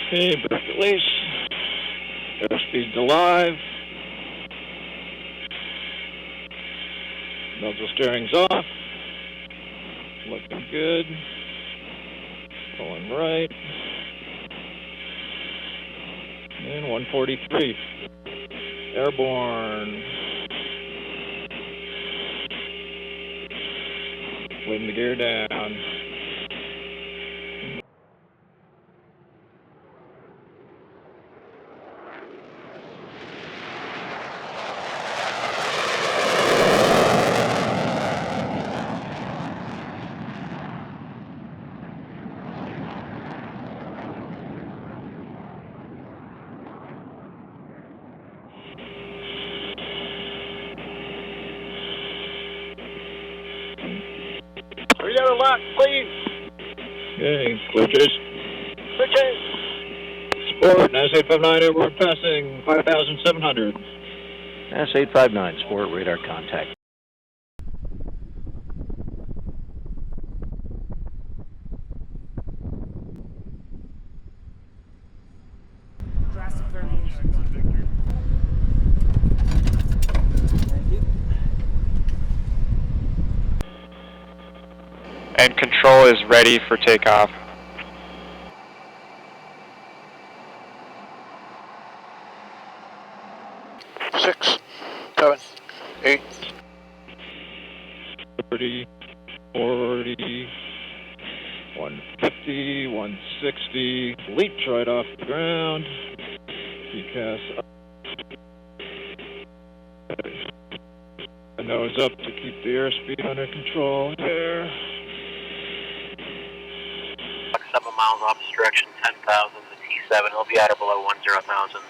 Okay, brake release. Airspeed's alive. Nozzle steering's off. Looking good. Pulling right. And 143. Airborne. Letting the gear down. We got a lock, please. Okay, clear chase. Clear chase. Sport, S859, airborne passing 5,700. S859, Sport, radar contact. Drastic variation. Thank you. And control is ready for takeoff. Six, 7, 8. 30, 40, 150, 160. Leaps right off the ground. PCAS up. Nose up to keep the airspeed under control. There. 7 miles opposite direction, 10,000 to T7. He'll be at or below 10,000.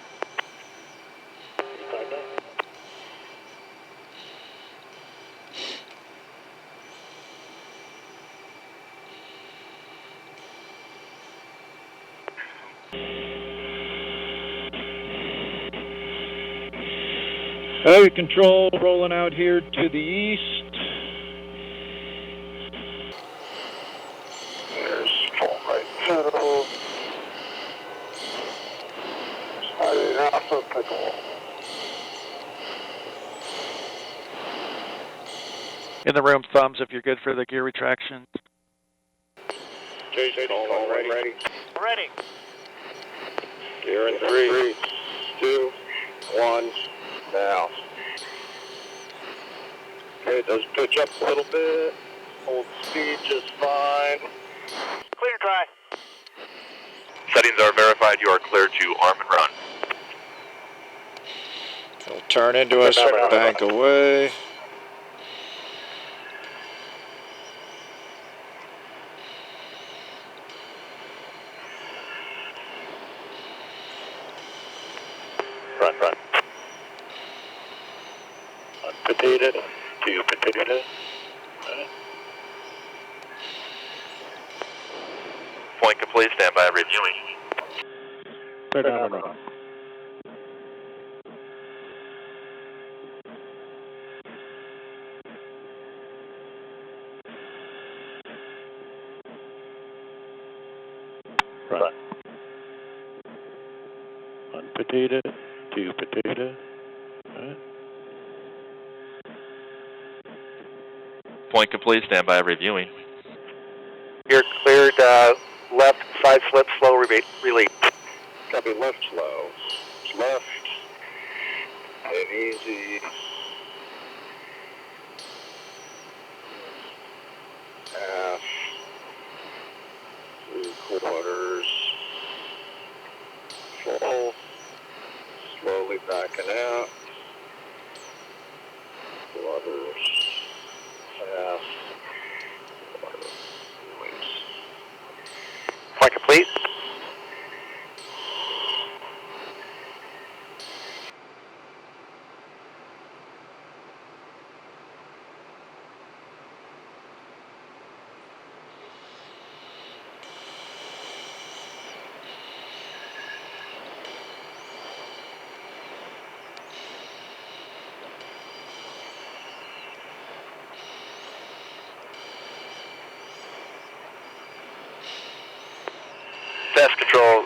Heavy control rolling out here to the east. There's full right pedal. Sliding out for pickle. In the room, thumbs if you're good for the gear retraction. JJ, all ready. Ready. Gear in 3, 2, 1, now. Okay, it does pitch up a little bit. Hold speed just fine. Clear dry. Settings are verified. You are clear to arm and run. It'll turn into us, bank away. Run. Unpotated, 2 potato. Point complete. Stand by reviewing. Clear down and run. Run. Unpotated, 2 potato. Point complete. Stand by reviewing. You're cleared left, side slip, slow release. Copy left slow. Left. And easy. Half. 3/4. Full. Slowly backing out. Quarters. Half. Quarter. Release. Point complete. Test control.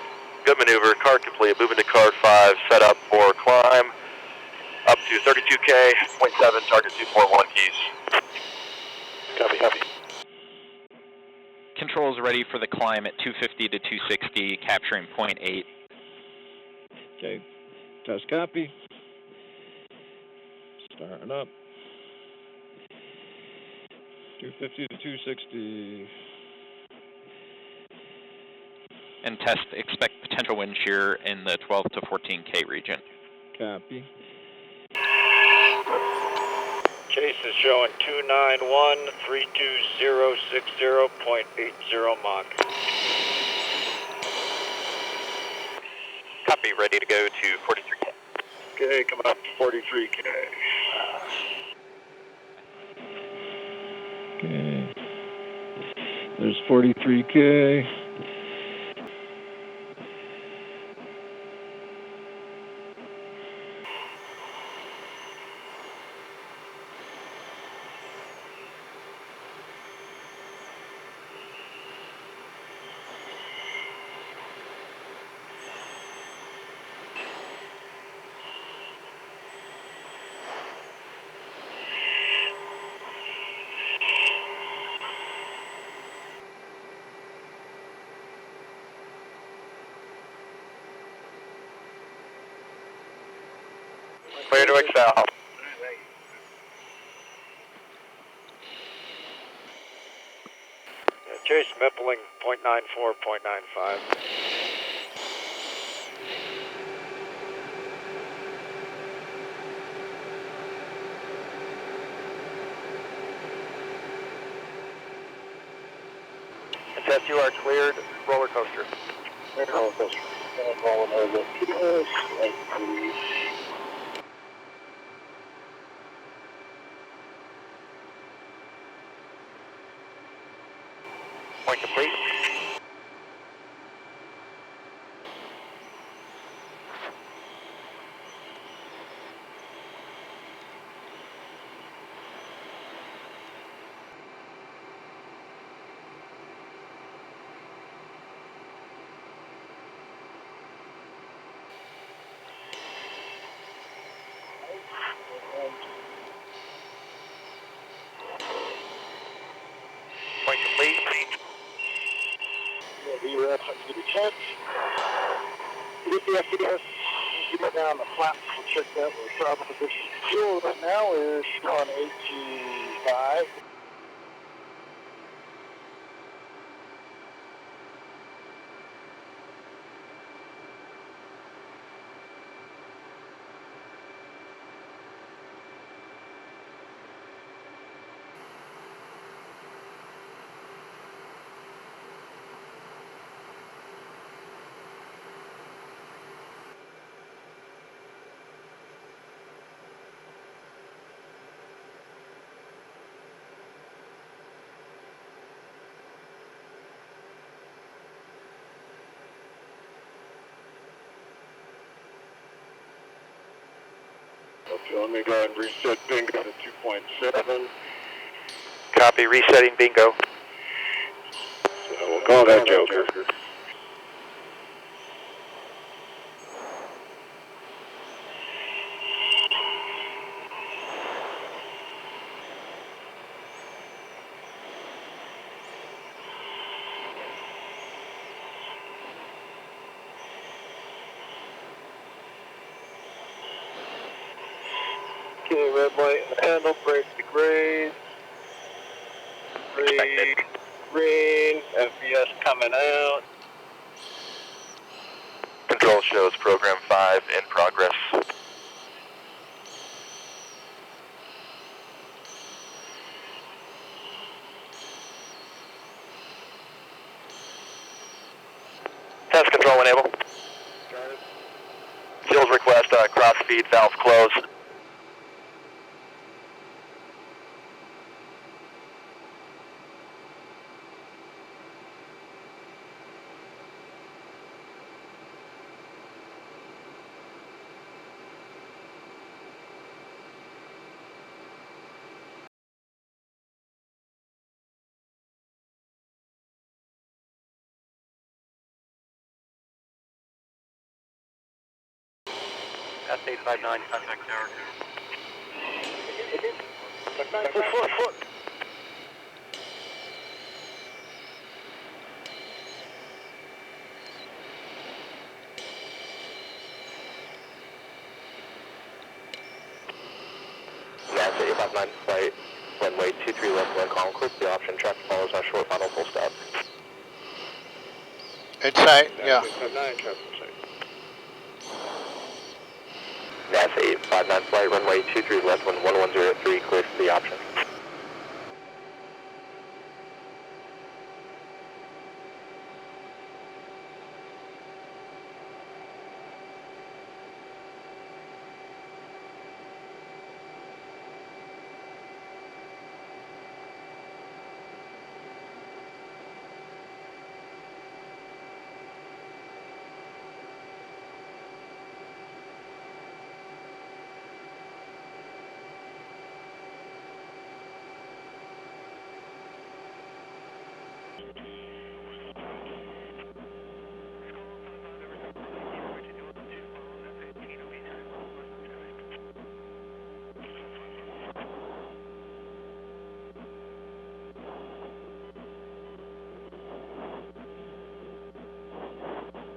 Good maneuver. Card complete. Moving to card 5. Set up for climb. Up to 32K. 0.7. Target 241 keys. Copy, copy. Control is ready for the climb at 250 to 260, capturing point 8. Okay, test copy. Starting up. 250 to 260. And test, expect potential wind shear in the 12 to 14K region. Copy. Chase is showing 291, 32060.80 Mach. Copy. Ready to go to 43K. Okay, coming up to 43K. Okay. There's 43K. Clear to excel. Chase Mippling, 0.94, 0.95. Test, you are cleared. Roller coaster. Roller coaster. Rolling over. Point complete. Point complete. VRF, give me 10. Get the FDS, get it down the flaps, we'll check that. We're throttle position. Fuel right now is on 85. Okay, let me go ahead and reset bingo to 2.7. Copy. Resetting bingo. So we'll call that Joker. Okay, red light handle, brake to grade. Green, FBS coming out. Control shows program 5 in progress. Test control enable. Fuels request, cross feed valve closed. S859, contact tower 2. Foot. NASA 859 flight, runway 23 left 1, column clear for the option, traffic follows on short final full stop. Inside, yeah. NASA 859 flight, runway 23 left 1, 1103, clear for the option.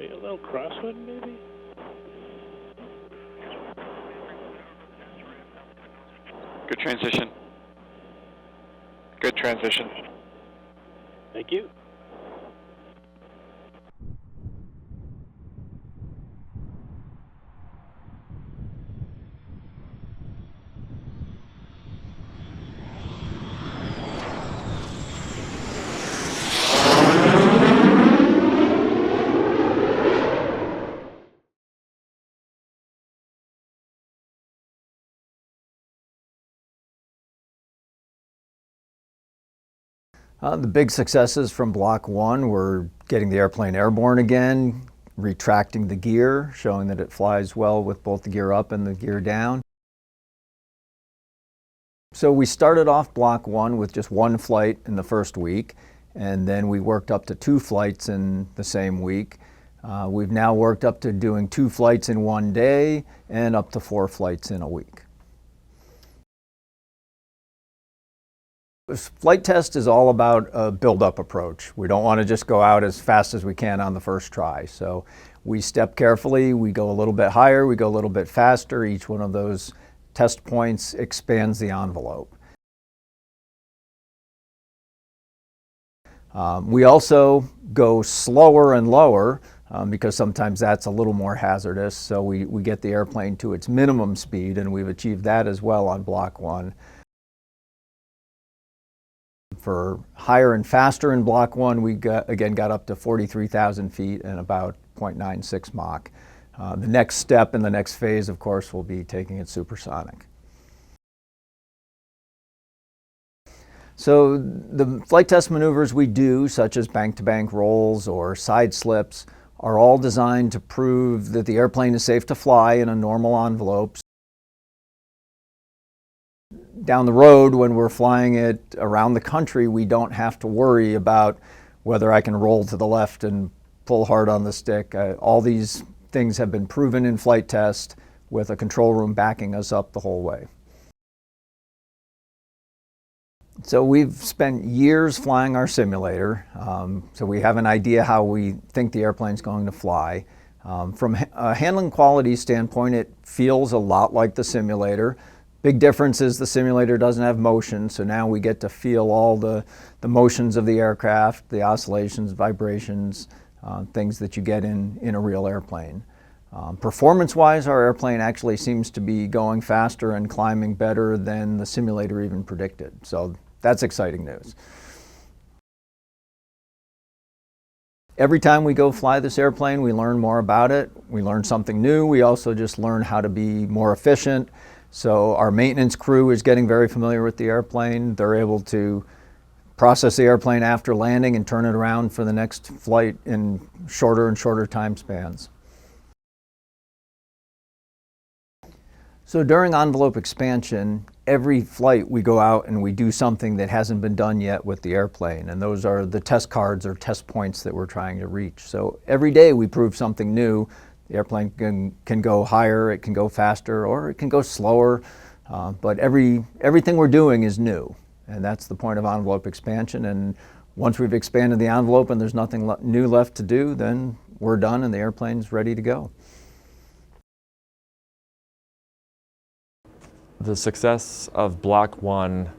A little crosswind, maybe? Good transition. Good transition. Thank you. The big successes from Block 1 were getting the airplane airborne again, retracting the gear, showing that it flies well with both the gear up and the gear down. So we started off Block 1 with just one flight in the first week, and then we worked up to 2 flights in the same week. We've now worked up to doing 2 flights in one day and up to 4 flights in a week. This flight test is all about a build-up approach. We don't want to just go out as fast as we can on the first try. So we step carefully, we go a little bit higher, we go a little bit faster. Each one of those test points expands the envelope. We also go slower and lower because sometimes that's a little more hazardous. So we get the airplane to its minimum speed, and we've achieved that as well on Block 1. For higher and faster in Block 1, we got up to 43,000 feet and about 0.96 Mach. The next step in the next phase, of course, will be taking it supersonic. So the flight test maneuvers we do, such as bank-to-bank rolls or side slips, are all designed to prove that the airplane is safe to fly in a normal envelope. Down the road, when we're flying it around the country, we don't have to worry about whether I can roll to the left and pull hard on the stick. All these things have been proven in flight test with a control room backing us up the whole way. So we've spent years flying our simulator, so we have an idea how we think the airplane's going to fly. From a handling quality standpoint, it feels a lot like the simulator. Big difference is the simulator doesn't have motion, so now we get to feel all the motions of the aircraft, the oscillations, vibrations, things that you get in a real airplane. Performance-wise, our airplane actually seems to be going faster and climbing better than the simulator even predicted. So that's exciting news. Every time we go fly this airplane, we learn more about it. We learn something new. We also just learn how to be more efficient. So our maintenance crew is getting very familiar with the airplane. They're able to process the airplane after landing and turn it around for the next flight in shorter and shorter time spans. So during envelope expansion, every flight we go out and we do something that hasn't been done yet with the airplane, and those are the test cards or test points that we're trying to reach. So every day we prove something new The airplane can go higher, it can go faster, or it can go slower, but everything we're doing is new, and that's the point of envelope expansion. And once we've expanded the envelope and there's nothing new left to do, then we're done and the airplane's ready to go. The success of Block 1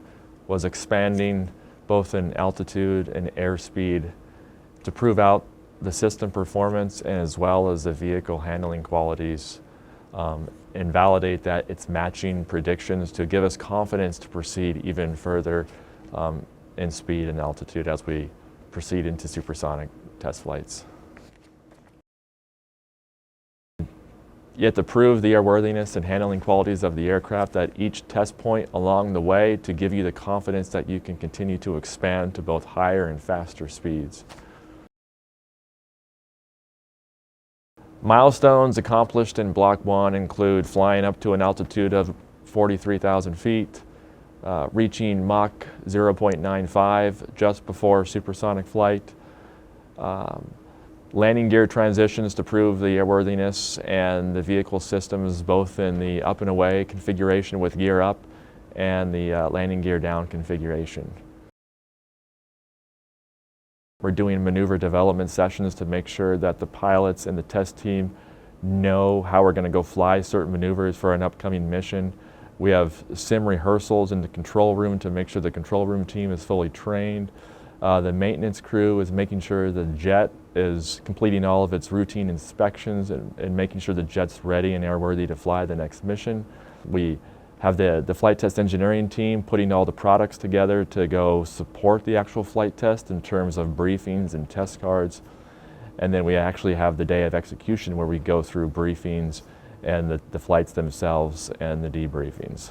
was expanding both in altitude and airspeed to prove out the system performance and as well as the vehicle handling qualities, and validate that it's matching predictions to give us confidence to proceed even further in speed and altitude as we proceed into supersonic test flights. Yet to prove the airworthiness and handling qualities of the aircraft at each test point along the way to give you the confidence that you can continue to expand to both higher and faster speeds. Milestones accomplished in Block 1 include flying up to an altitude of 43,000 feet, reaching Mach 0.95 just before supersonic flight, landing gear transitions to prove the airworthiness and the vehicle systems both in the up and away configuration with gear up and the landing gear down configuration. We're doing maneuver development sessions to make sure that the pilots and the test team know how we're going to go fly certain maneuvers for an upcoming mission. We have sim rehearsals in the control room to make sure the control room team is fully trained. The maintenance crew is making sure the jet is completing all of its routine inspections and making sure the jet's ready and airworthy to fly the next mission. We have the flight test engineering team putting all the products together to go support the actual flight test in terms of briefings and test cards. And then we actually have the day of execution where we go through briefings and the flights themselves and the debriefings.